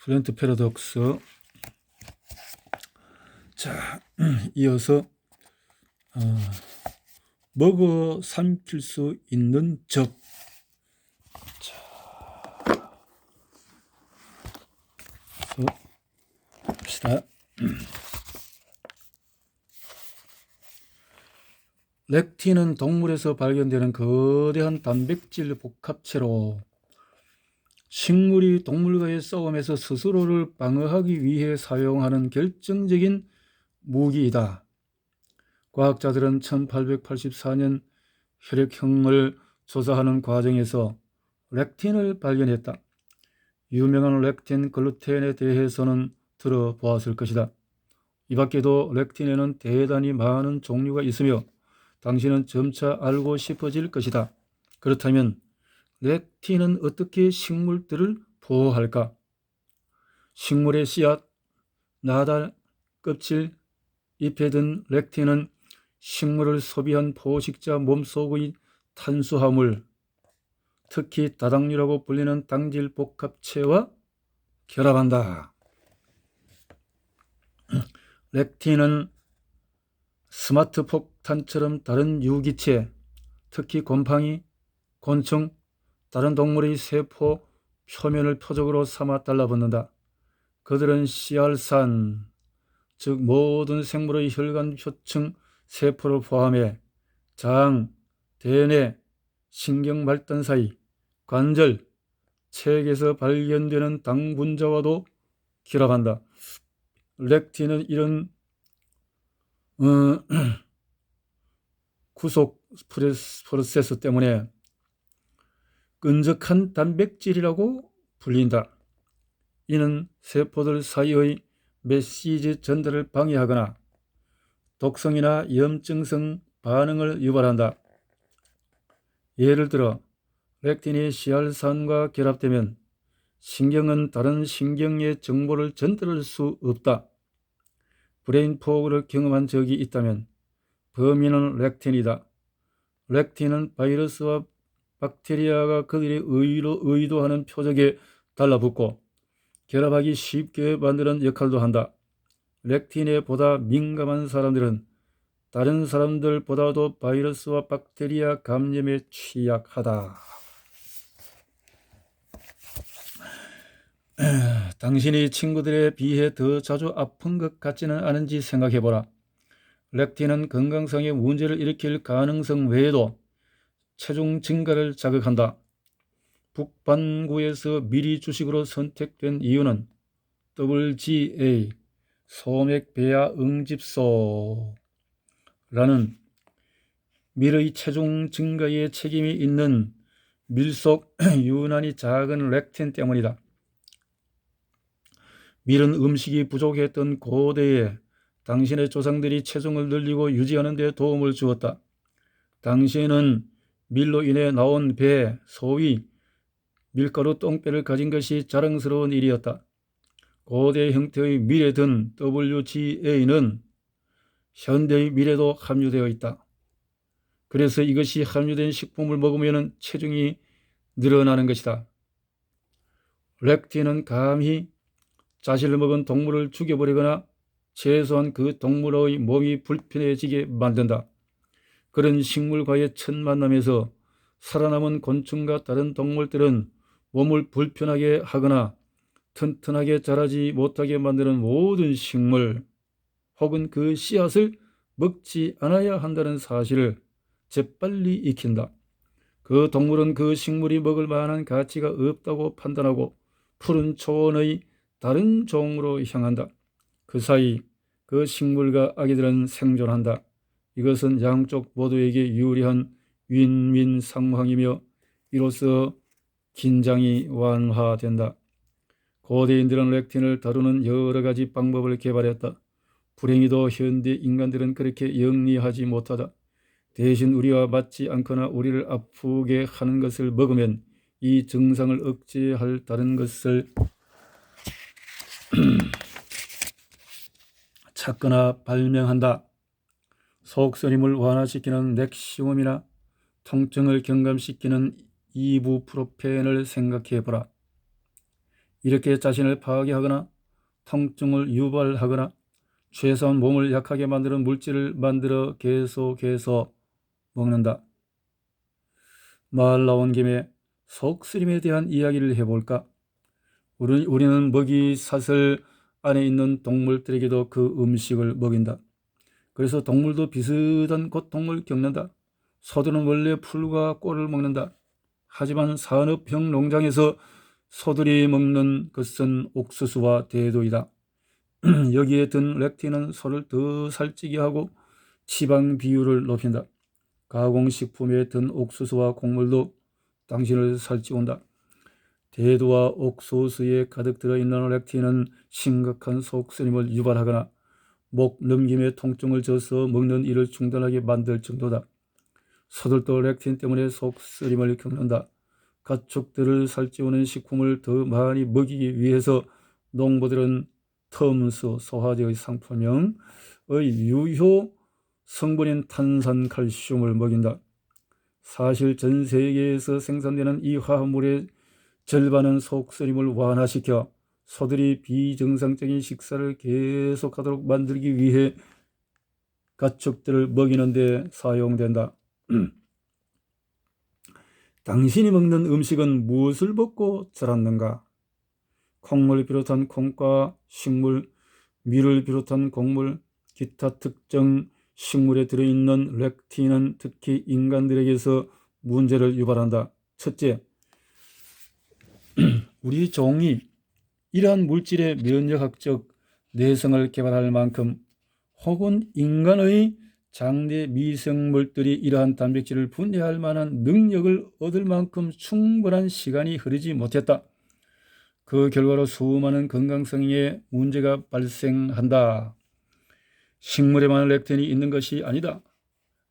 플랜트 패러독스. 자, 이어서 먹어 삼킬 수 있는 적. 자, 봅시다. 렉틴은 동물에서 발견되는 거대한 단백질 복합체로 식물이 동물과의 싸움에서 스스로를 방어하기 위해 사용하는 결정적인 무기이다. 과학자들은 1884년 혈액형을 조사하는 과정에서 렉틴을 발견했다. 유명한 렉틴 글루텐에 대해서는 들어보았을 것이다. 이 밖에도 렉틴에는 대단히 많은 종류가 있으며 당신은 점차 알고 싶어질 것이다. 그렇다면 렉틴은 어떻게 식물들을 보호할까? 식물의 씨앗, 나달, 껍질, 잎에 든 렉틴은 식물을 소비한 포식자 몸속의 탄수화물, 특히 다당류라고 불리는 당질 복합체와 결합한다. 렉틴은 스마트 폭탄처럼 다른 유기체, 특히 곰팡이, 곤충, 다른 동물의 세포 표면을 표적으로 삼아 달라붙는다. 그들은 씨알산, 즉 모든 생물의 혈관 표층 세포를 포함해 장, 대뇌, 신경말단 사이, 관절, 체액에서 발견되는 당분자와도 결합한다. 렉틴은 이런 구속 프로세스 때문에 끈적한 단백질이라고 불린다. 이는 세포들 사이의 메시지 전달을 방해하거나 독성이나 염증성 반응을 유발한다. 예를 들어 렉틴이 씨알산과 결합되면 신경은 다른 신경의 정보를 전달할 수 없다. 브레인 포그를 경험한 적이 있다면 범인은 렉틴이다. 렉틴은 바이러스와 박테리아가 그들이 의도하는 표적에 달라붙고 결합하기 쉽게 만드는 역할도 한다. 렉틴에 보다 민감한 사람들은 다른 사람들보다도 바이러스와 박테리아 감염에 취약하다. 당신이 친구들에 비해 더 자주 아픈 것 같지는 않은지 생각해보라. 렉틴은 건강상의 문제를 일으킬 가능성 외에도 체중 증가를 자극한다. 북반구에서 미리 주식으로 선택된 이유는 WGA, 소맥배아 응집소라는 밀의 체중 증가에 책임이 있는 밀 속 유난히 작은 렉틴 때문이다. 밀은 음식이 부족했던 고대에 당신의 조상들이 체중을 늘리고 유지하는 데 도움을 주었다. 당신은 밀로 인해 나온 배, 소위 밀가루 똥배를 가진 것이 자랑스러운 일이었다. 고대 형태의 밀에 든 WGA는 현대의 밀에도 함유되어 있다. 그래서 이것이 함유된 식품을 먹으면 체중이 늘어나는 것이다. 렉틴은 감히 자신을 먹은 동물을 죽여버리거나 최소한 그 동물의 몸이 불편해지게 만든다. 그런 식물과의 첫 만남에서 살아남은 곤충과 다른 동물들은 몸을 불편하게 하거나 튼튼하게 자라지 못하게 만드는 모든 식물 혹은 그 씨앗을 먹지 않아야 한다는 사실을 재빨리 익힌다. 그 동물은 그 식물이 먹을 만한 가치가 없다고 판단하고 푸른 초원의 다른 종으로 향한다. 그 사이 그 식물과 아기들은 생존한다. 이것은 양쪽 모두에게 유리한 윈윈 상황이며 이로써 긴장이 완화된다. 고대인들은 렉틴을 다루는 여러 가지 방법을 개발했다. 불행히도 현대 인간들은 그렇게 영리하지 못하다. 대신 우리와 맞지 않거나 우리를 아프게 하는 것을 먹으면 이 증상을 억제할 다른 것을 찾거나 발명한다. 속쓰림을 완화시키는 넥시움이나 통증을 경감시키는 이부프로펜을 생각해보라. 이렇게 자신을 파괴하거나 통증을 유발하거나 최소한 몸을 약하게 만드는 물질을 만들어 계속해서 먹는다. 말 나온 김에 속쓰림에 대한 이야기를 해볼까? 우리는 먹이 사슬 안에 있는 동물들에게도 그 음식을 먹인다. 그래서 동물도 비슷한 고통을 겪는다. 소들은 원래 풀과 꼴을 먹는다. 하지만 산업형 농장에서 소들이 먹는 것은 옥수수와 대두이다. 여기에 든 렉틴은 소를 더 살찌게 하고 지방 비율을 높인다. 가공식품에 든 옥수수와 곡물도 당신을 살찌운다. 대두와 옥수수에 가득 들어있는 렉틴은 심각한 속쓰림을 유발하거나 목 넘김에 통증을 줘서 먹는 일을 중단하게 만들 정도다. 소들도 렉틴 때문에 속쓰림을 겪는다. 가축들을 살찌우는 식품을 더 많이 먹이기 위해서 농부들은 텀스 소화제의 상품명의 유효 성분인 탄산칼슘을 먹인다. 사실 전 세계에서 생산되는 이 화합물의 절반은 속쓰림을 완화시켜 소들이 비정상적인 식사를 계속하도록 만들기 위해 가축들을 먹이는 데 사용된다. 당신이 먹는 음식은 무엇을 먹고 자랐는가? 콩을 비롯한 콩과 식물, 밀을 비롯한 곡물, 기타 특정 식물에 들어있는 렉틴은 특히 인간들에게서 문제를 유발한다. 첫째, 우리 종이 이러한 물질의 면역학적 내성을 개발할 만큼 혹은 인간의 장내 미생물들이 이러한 단백질을 분해할 만한 능력을 얻을 만큼 충분한 시간이 흐르지 못했다. 그 결과로 수많은 건강성에 문제가 발생한다. 식물에만 렉틴이 있는 것이 아니다.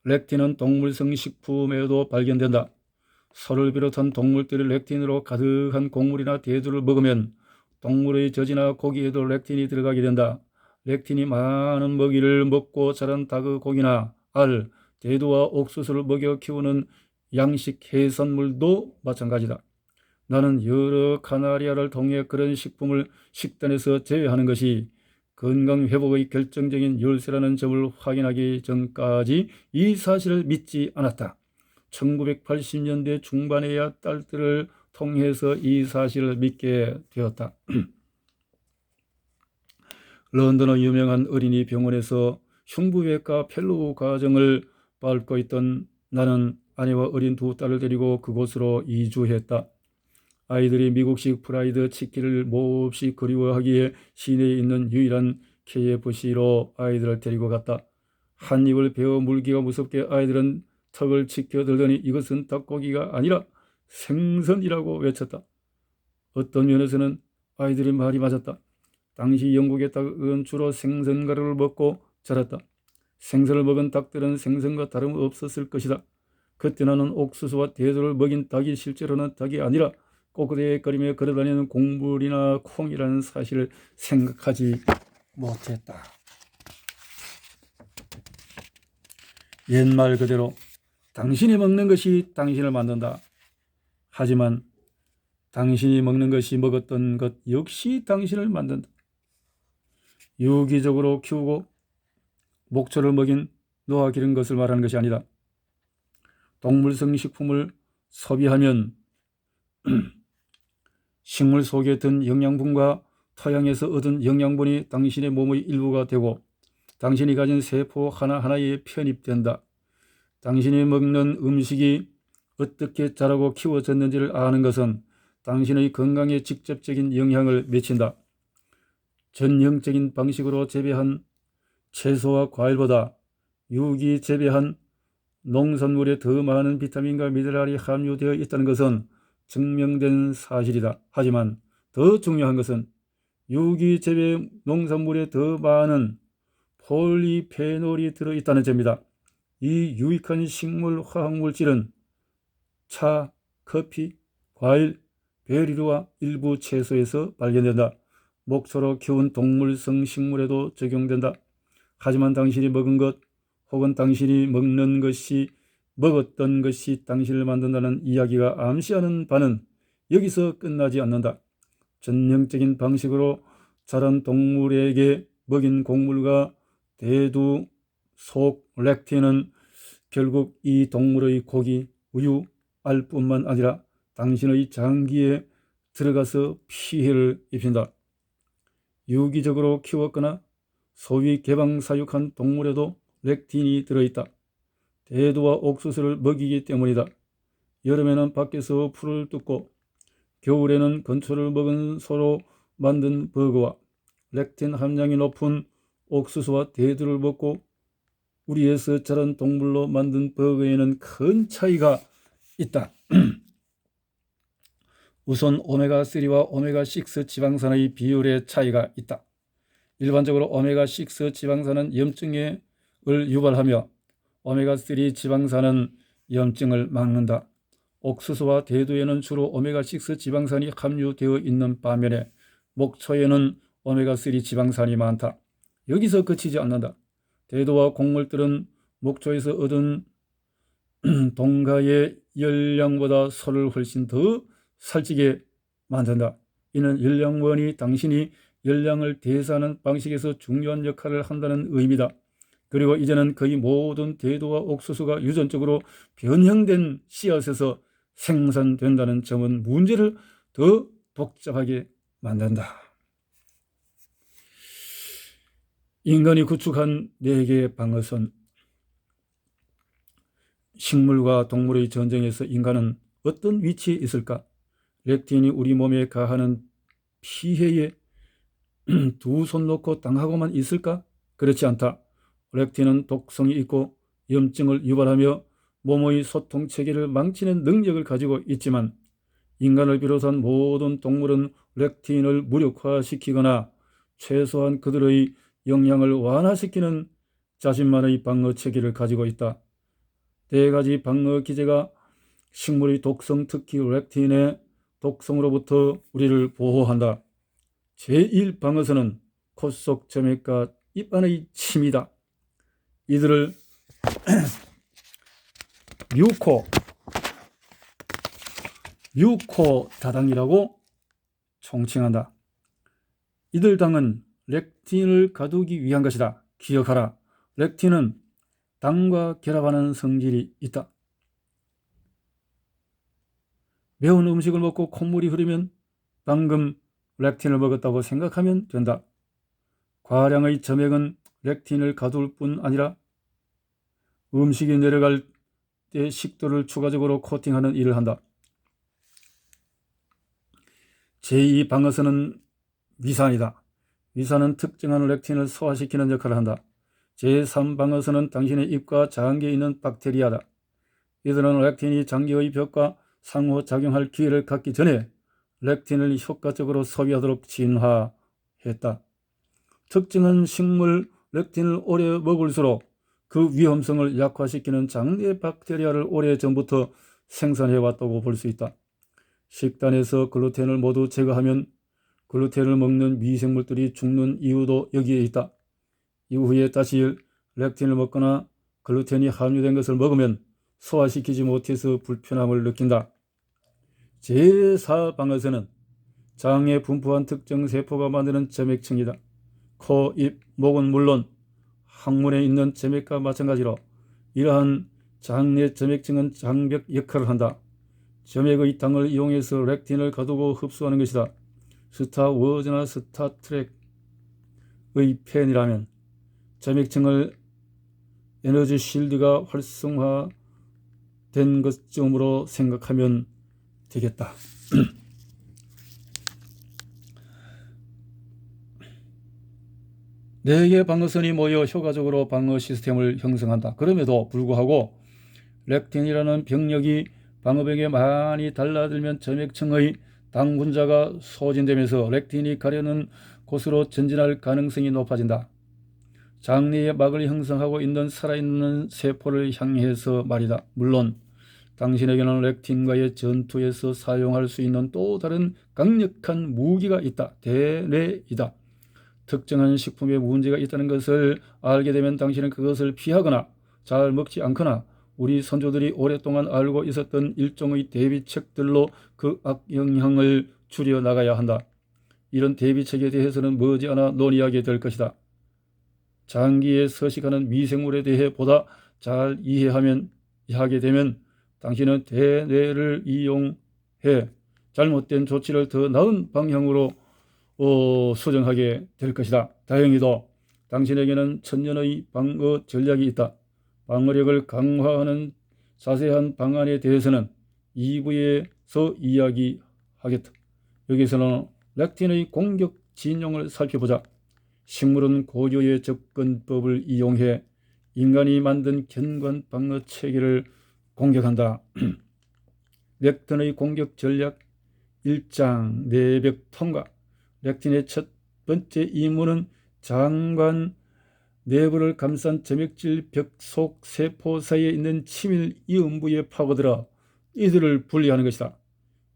렉틴은 동물성 식품에도 발견된다. 소를 비롯한 동물들이 렉틴으로 가득한 곡물이나 대두를 먹으면 동물의 젖이나 고기에도 렉틴이 들어가게 된다. 렉틴이 많은 먹이를 먹고 자란 닭의 고기나 알, 대두와 옥수수를 먹여 키우는 양식 해산물도 마찬가지다. 나는 여러 카나리아를 통해 그런 식품을 식단에서 제외하는 것이 건강 회복의 결정적인 열쇠라는 점을 확인하기 전까지 이 사실을 믿지 않았다. 1980년대 중반에야 딸들을 통해서 이 사실을 믿게 되었다. 런던의 유명한 어린이 병원에서 흉부외과 펠로우 과정을 밟고 있던 나는 아내와 어린 두 딸을 데리고 그곳으로 이주했다. 아이들이 미국식 프라이드 치킨을 몹시 그리워하기에 시내에 있는 유일한 KFC로 아이들을 데리고 갔다. 한 입을 베어 물기가 무섭게 아이들은 턱을 치켜들더니 이것은 닭고기가 아니라 생선이라고 외쳤다. 어떤 면에서는 아이들의 말이 맞았다. 당시 영국의 닭은 주로 생선가루를 먹고 자랐다. 생선을 먹은 닭들은 생선과 다름없었을 것이다. 그때 나는 옥수수와 대두를 먹인 닭이 실제로는 닭이 아니라 꼬꾸대거리며 걸어다니는 곡물이나 콩이라는 사실을 생각하지 못했다. 옛말 그대로 당신이 먹는 것이 당신을 만든다. 하지만 당신이 먹는 것이 먹었던 것 역시 당신을 만든다. 유기적으로 키우고 목초를 먹인 놓아 기른 것을 말하는 것이 아니다. 동물성 식품을 소비하면 식물 속에 든 영양분과 토양에서 얻은 영양분이 당신의 몸의 일부가 되고 당신이 가진 세포 하나하나에 편입된다. 당신이 먹는 음식이 어떻게 자라고 키워졌는지를 아는 것은 당신의 건강에 직접적인 영향을 미친다. 전형적인 방식으로 재배한 채소와 과일보다 유기 재배한 농산물에 더 많은 비타민과 미네랄이 함유되어 있다는 것은 증명된 사실이다. 하지만 더 중요한 것은 유기 재배 농산물에 더 많은 폴리페놀이 들어있다는 점이다. 이 유익한 식물 화학물질은 차, 커피, 과일, 베리류와 일부 채소에서 발견된다. 목초로 키운 동물성 식물에도 적용된다. 하지만 당신이 먹은 것 혹은 당신이 먹는 것이 먹었던 것이 당신을 만든다는 이야기가 암시하는 바는 여기서 끝나지 않는다. 전형적인 방식으로 자란 동물에게 먹인 곡물과 대두 속 렉틴은 결국 이 동물의 고기, 우유, 알뿐만 아니라 당신의 장기에 들어가서 피해를 입힌다. 유기적으로 키웠거나 소위 개방사육한 동물에도 렉틴이 들어있다. 대두와 옥수수를 먹이기 때문이다. 여름에는 밖에서 풀을 뜯고 겨울에는 건초를 먹은 소로 만든 버거와 렉틴 함량이 높은 옥수수와 대두를 먹고 우리에서 자란 동물로 만든 버거에는 큰 차이가 있다. 우선 오메가3와 오메가6 지방산의 비율의 차이가 있다. 일반적으로 오메가6 지방산은 염증을 유발하며 오메가3 지방산은 염증을 막는다. 옥수수와 대두에는 주로 오메가6 지방산이 함유되어 있는 반면에 목초에는 오메가3 지방산이 많다. 여기서 그치지 않는다. 대두와 곡물들은 목초에서 얻은 동가의 열량보다 소를 훨씬 더 살찌게 만든다. 이는 열량원이 당신이 열량을 대사하는 방식에서 중요한 역할을 한다는 의미다. 그리고 이제는 거의 모든 대두와 옥수수가 유전적으로 변형된 씨앗에서 생산된다는 점은 문제를 더 복잡하게 만든다. 인간이 구축한 4개의 방어선. 식물과 동물의 전쟁에서 인간은 어떤 위치에 있을까? 렉틴이 우리 몸에 가하는 피해에 두 손 놓고 당하고만 있을까? 그렇지 않다. 렉틴은 독성이 있고 염증을 유발하며 몸의 소통체계를 망치는 능력을 가지고 있지만 인간을 비롯한 모든 동물은 렉틴을 무력화시키거나 최소한 그들의 영향을 완화시키는 자신만의 방어체계를 가지고 있다. 4가지 방어 기제가 식물의 독성, 특히 렉틴의 독성으로부터 우리를 보호한다. 제1방어선은 코 속 점액과 입안의 침이다. 이들을 뮤코 다당이라고 총칭한다. 이들 당은 렉틴을 가두기 위한 것이다. 기억하라. 렉틴은 당과 결합하는 성질이 있다. 매운 음식을 먹고 콧물이 흐르면 방금 렉틴을 먹었다고 생각하면 된다. 과량의 점액은 렉틴을 가둘 뿐 아니라 음식이 내려갈 때 식도를 추가적으로 코팅하는 일을 한다. 제2방어선은 위산이다. 위산은 특정한 렉틴을 소화시키는 역할을 한다. 제3방어선은 당신의 입과 장기에 있는 박테리아다. 이들은 렉틴이 장기의 벽과 상호작용할 기회를 갖기 전에 렉틴을 효과적으로 소비하도록 진화했다. 특정한 식물 렉틴을 오래 먹을수록 그 위험성을 약화시키는 장내 박테리아를 오래전부터 생산해왔다고 볼 수 있다. 식단에서 글루텐을 모두 제거하면 글루텐을 먹는 미생물들이 죽는 이유도 여기에 있다. 이후에 다시 렉틴을 먹거나 글루텐이 함유된 것을 먹으면 소화시키지 못해서 불편함을 느낀다. 제4방어선은 장에 분포한 특정 세포가 만드는 점액층이다. 코, 입, 목은 물론 항문에 있는 점액과 마찬가지로 이러한 장내 점액층은 장벽 역할을 한다. 점액의 당을 이용해서 렉틴을 가두고 흡수하는 것이다. 스타워즈나 스타트rek의 팬이라면 점액층을 에너지 실드가 활성화된 것쯤으로 생각하면 되겠다. 네 개의 방어선이 모여 효과적으로 방어 시스템을 형성한다. 그럼에도 불구하고 렉틴이라는 병력이 방어벽에 많이 달라들면 점액층의 당분자가 소진되면서 렉틴이 가려는 곳으로 전진할 가능성이 높아진다. 장내에 막을 형성하고 있는 살아있는 세포를 향해서 말이다. 물론 당신에게는 렉틴과의 전투에서 사용할 수 있는 또 다른 강력한 무기가 있다. 대뇌이다. 특정한 식품에 문제가 있다는 것을 알게 되면 당신은 그것을 피하거나 잘 먹지 않거나 우리 선조들이 오랫동안 알고 있었던 일종의 대비책들로 그 악영향을 줄여 나가야 한다. 이런 대비책에 대해서는 머지않아 논의하게 될 것이다. 장기에 서식하는 미생물에 대해 보다 잘 하게 되면 당신은 대뇌를 이용해 잘못된 조치를 더 나은 방향으로 수정하게 될 것이다. 다행히도 당신에게는 천년의 방어 전략이 있다. 방어력을 강화하는 자세한 방안에 대해서는 2부에서 이야기하겠다. 여기서는 렉틴의 공격 진용을 살펴보자. 식물은 고유의 접근법을 이용해 인간이 만든 견관 방어 체계를 공격한다. 렉틴의 공격 전략 1장 내벽 통과. 렉틴의 첫 번째 임무는 장관 내부를 감싼 점액질 벽 속 세포 사이에 있는 치밀 이음부에 파고들어 이들을 분리하는 것이다.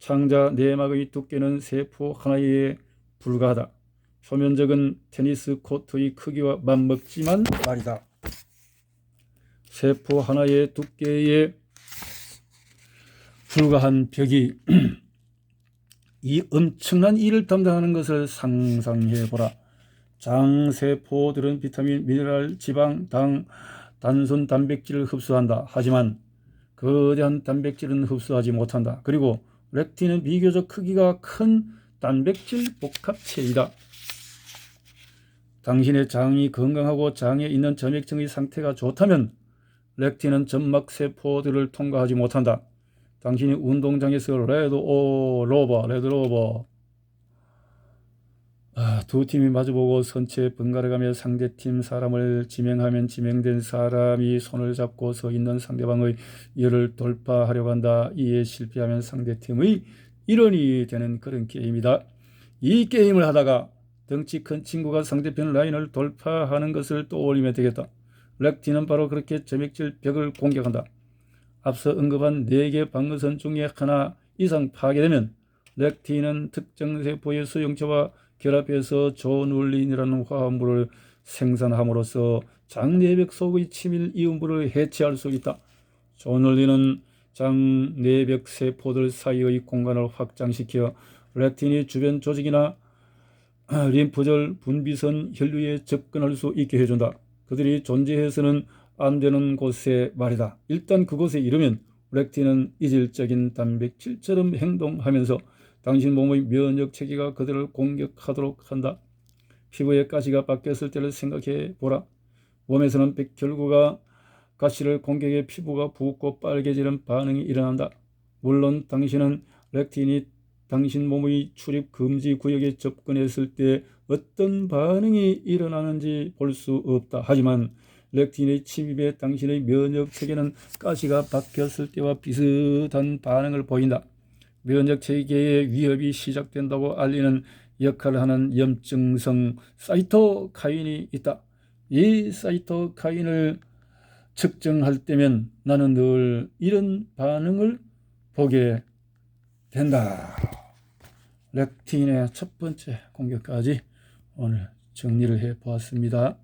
창자 내막의 두께는 세포 하나에 불과하다. 표면적은 테니스 코트의 크기와 맞먹지만 말이다. 세포 하나의 두께에 불과한 벽이 이 엄청난 일을 담당하는 것을 상상해보라. 장세포들은 비타민, 미네랄, 지방, 당, 단순 단백질을 흡수한다. 하지만 거대한 단백질은 흡수하지 못한다. 그리고 렉틴은 비교적 크기가 큰 단백질 복합체이다. 당신의 장이 건강하고 장에 있는 점액층의 상태가 좋다면 렉틴은 점막세포들을 통과하지 못한다. 당신이 운동장에서 레드로버 두 팀이 마주보고 선체 번갈아가며 상대팀 사람을 지명하면 지명된 사람이 손을 잡고 서 있는 상대방의 열을 돌파하려고 한다. 이에 실패하면 상대팀의 일원이 되는 그런 게임이다. 이 게임을 하다가 덩치 큰 친구가 상대편 라인을 돌파하는 것을 떠올리면 되겠다. 렉틴은 바로 그렇게 점액질 벽을 공격한다. 앞서 언급한 4개 방어선 중에 하나 이상 파괴되면 렉틴은 특정 세포의 수용체와 결합해서 조눌린이라는 화합물을 생산함으로써 장내벽 속의 치밀 이음부를 해체할 수 있다. 조눌린은 장내벽 세포들 사이의 공간을 확장시켜 렉틴이 주변 조직이나 림프절, 분비선, 혈류에 접근할 수 있게 해준다. 그들이 존재해서는 안 되는 곳에 말이다. 일단 그곳에 이르면 렉틴은 이질적인 단백질처럼 행동하면서 당신 몸의 면역 체계가 그들을 공격하도록 한다. 피부에 가시가 박혔을 때를 생각해 보라. 몸에서는 백혈구가 가시를 공격해 피부가 붓고 빨개지는 반응이 일어난다. 물론 당신은 렉틴이 당신 몸의 출입 금지 구역에 접근했을 때 어떤 반응이 일어나는지 볼 수 없다. 하지만 렉틴의 침입에 당신의 면역 체계는 가시가 박혔을 때와 비슷한 반응을 보인다. 면역 체계의 위협이 시작된다고 알리는 역할을 하는 염증성 사이토카인이 있다. 이 사이토카인을 측정할 때면 나는 늘 이런 반응을 보게 된다. 렉틴의 첫 번째 공격까지 오늘 정리를 해 보았습니다.